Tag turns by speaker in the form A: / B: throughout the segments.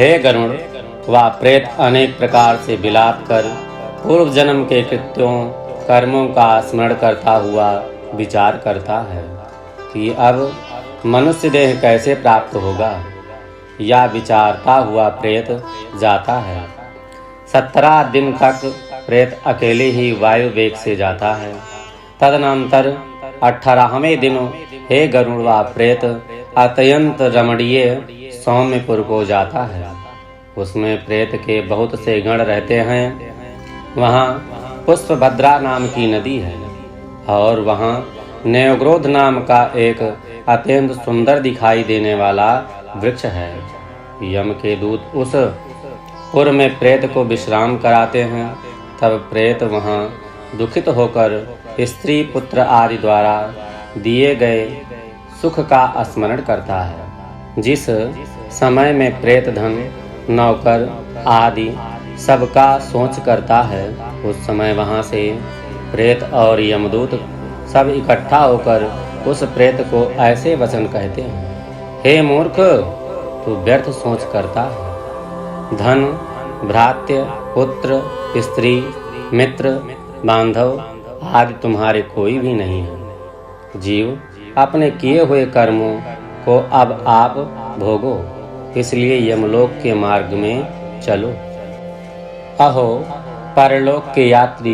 A: हे गरुड़, वह प्रेत अनेक प्रकार से विलाप कर पूर्व जन्म के कृत्यों कर्मों का स्मरण करता हुआ विचार करता है कि अब मनुष्य देह कैसे प्राप्त होगा। यह विचारता हुआ प्रेत जाता है। 17 दिन तक प्रेत अकेले ही वायु वेग से जाता है। तदनंतर 18वें दिन हे गरुड़, वह प्रेत अत्यंत रमणीय सौम्यपुर को जाता है। उसमें प्रेत के बहुत से गण रहते हैं। वहाँ पुष्पभद्रा नाम की नदी है और वहाँ न्योग्रोध नाम का एक अत्यंत सुंदर दिखाई देने वाला वृक्ष है। यम के दूत उस पुर में प्रेत को विश्राम कराते हैं। तब प्रेत वहाँ दुखित होकर स्त्री पुत्र आदि द्वारा दिए गए सुख का स्मरण करता है। जिस समय में प्रेत धन नौकर आदि सबका सोच करता है, उस समय वहाँ से प्रेत और यमदूत सब इकट्ठा होकर उस प्रेत को ऐसे वचन कहते हैं। हे मूर्ख, तू व्यर्थ सोच करता है। धन, भ्रात्य, पुत्र, स्त्री, मित्र, बांधव आदि तुम्हारे कोई भी नहीं है। जीव अपने किए हुए कर्मों को अब आप भोगो, इसलिए यमलोक के मार्ग में चलो। अहो, परलोक के यात्री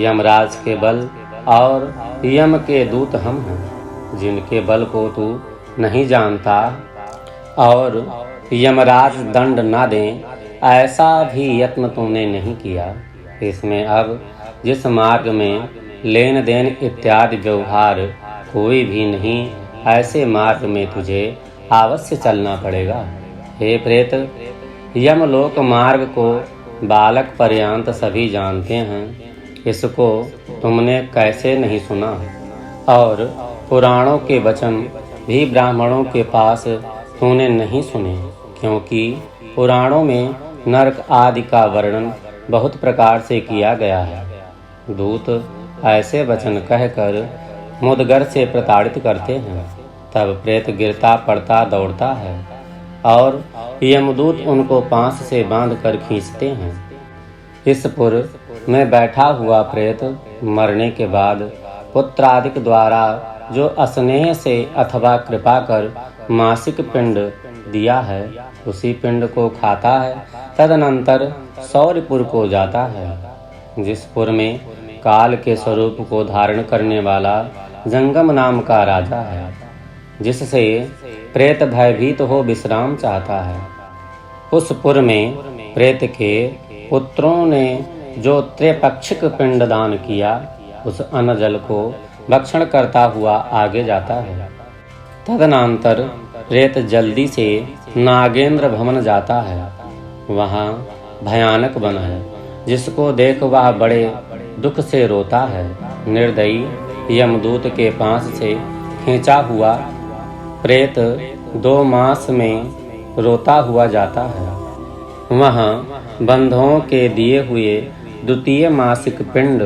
A: यमराज के बल और यम के दूत हम हैं, जिनके बल को तू नहीं जानता और यमराज दंड ना दें ऐसा भी यत्न तुमने नहीं किया। इसमें अब जिस मार्ग में लेन देन इत्यादि व्यवहार कोई भी नहीं, ऐसे मार्ग में तुझे अवश्य चलना पड़ेगा। हे प्रेत, यमलोक मार्ग को बालक पर्यंत सभी जानते हैं। इसको तुमने कैसे नहीं सुना? और पुराणों के वचन भी ब्राह्मणों के पास तूने नहीं सुने, क्योंकि पुराणों में नरक आदि का वर्णन बहुत प्रकार से किया गया है। दूत ऐसे वचन कहकर मुदगर से प्रताड़ित करते हैं। तब प्रेत गिरता पड़ता दौड़ता है और यमदूत उनको पांस से बांधकर खींचते हैं। इस पुर में बैठा हुआ प्रेत मरने के बाद पुत्रादिक द्वारा जो स्नेह से अथवा कृपा कर मासिक पिंड दिया है, उसी पिंड को खाता है। तदनंतर सौरपुर को जाता है, जिस पुर में काल के स्वरूप को धारण करने वाला जंगम नाम का राजा है, जिससे प्रेत भयभीत हो विश्राम चाहता है। उस पुर में प्रेत के पुत्रों ने जो त्रैपाक्षिक पिंड दान किया, उस अन्न जल को भक्षण करता हुआ आगे जाता है। तदनंतर प्रेत जल्दी से नागेंद्र भवन जाता है। वहाँ भयानक वन है, जिसको देख वह बड़े दुख से रोता है। निर्दयी यमदूत के पास से खींचा हुआ प्रेत 2 मास में रोता हुआ जाता है। वहाँ बंधुओं के दिए हुए द्वितीय मासिक पिंड,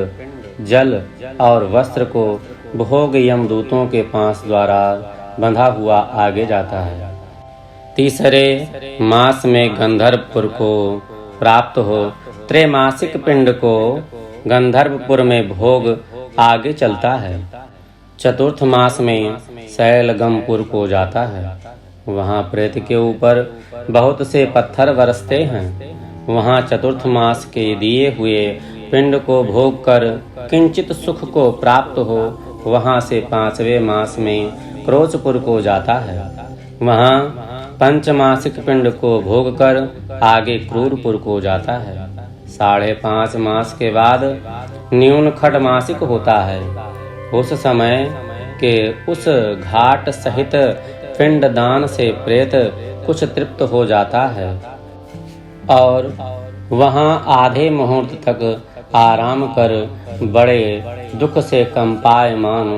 A: जल और वस्त्र को भोग यमदूतों के पास द्वारा बंधा हुआ आगे जाता है। तीसरे मास में गंधर्वपुर को प्राप्त हो त्रैमासिक पिंड को गंधर्वपुर में भोग आगे चलता है। चतुर्थ मास में शैलगमपुर को जाता है। वहाँ प्रेत के ऊपर बहुत से पत्थर बरसते हैं। वहाँ चतुर्थ मास के दिए हुए पिंड को भोग कर किंचित सुख को प्राप्त हो वहाँ से 5वें मास में क्रोचपुर को जाता है। वहाँ पंचमासिक पिंड को भोग कर आगे क्रूरपुर को जाता है। 5.5 मास के बाद न्यून खडमासिक होता है। उस समय के उस घाट सहित पिंड दान से प्रेत कुछ तृप्त हो जाता है और वहाँ आधे मुहूर्त तक आराम कर बड़े दुख से कंपायमान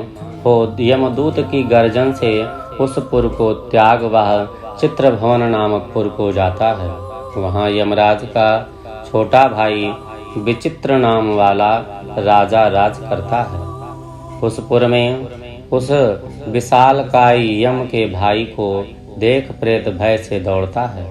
A: हो यमदूत की गर्जन से उस पुर को त्याग वह चित्रभवन नामक पुर को जाता है। वहाँ यमराज का छोटा भाई विचित्र नाम वाला राजा राज करता है। उस पुर में उस विशालकाय यम के भाई को देख प्रेत भय से दौड़ता है।